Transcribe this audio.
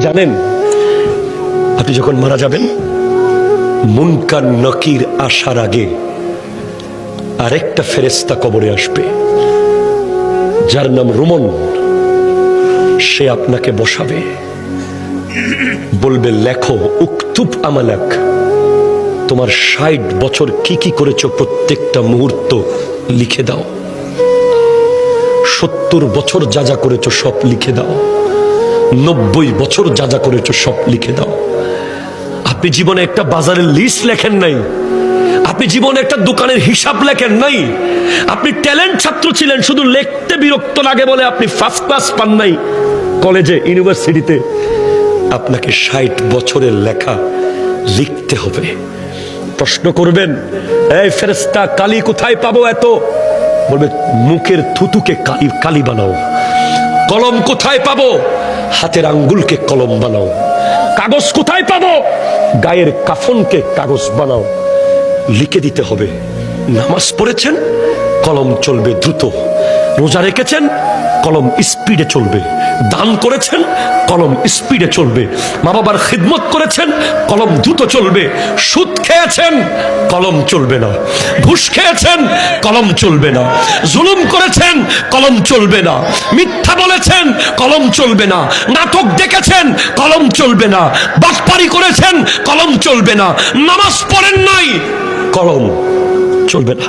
জানেন আপনি যখন মারা যাবেন মুনকার নকির আসার আগে আরেকটা ফেরেশতা কবরে আসবে, যার নাম রুমন। সে আপনাকে বসাবে, বলবে লেখো, উকতুব আমালাক, তোমার ৬০ বছর কি কি করেছো প্রত্যেকটা মুহূর্ত লিখে দাও। ৭০ বছর যা যা করেছো সব লিখে দাও। ৯০ বছর যা যা করেছো সব লিখে দাও। আপনি জীবনে একটা বাজারের লিস্ট লেখেন নাই, আপনি জীবনে একটা দোকানের হিসাব লেখেন নাই, আপনি ট্যালেন্ট ছাত্র ছিলেন, শুধু লিখতে বিরক্ত লাগে বলে আপনি ফার্স্ট ক্লাস পান নাই কলেজে, ইউনিভার্সিটিতে। আপনাকে ৬০ বছরের লেখা লিখতে হবে। প্রশ্ন করবেন, এই ফেরেশতা কালি কোথায় পাবো এত? বলবে মুখের থুতুকে কালি বানাও। কলম কোথায় পাবো? হাতের আঙ্গুলকে কলম বানাও। কাগজ কোথায় পাবো? গায়ের কাফনকে কাগজ বানাও। লিখে দিতে হবে। নামাজ পড়েছেন, কলম চলবে দ্রুত। রোজা রেখেছেন, কলম স্পিডে চলবে। দান করেছেন, কলম স্পিডে চলবে। মা বাবার খিদমত করেছেন, কলম দ্রুত চলবে। সুদ খেয়েছেন, কলম চলবে না। ঘুষ খেয়েছেন, কলম চলবে না। জুলুম করেছেন, কলম চলবে না। মিথ্যা বলেছেন, কলম চলবে না। নাটক দেখেছেন, কলম চলবে না। বাটপারি করেছেন, কলম চলবে না। নামাজ পড়েন নাই, কলম চলবে না।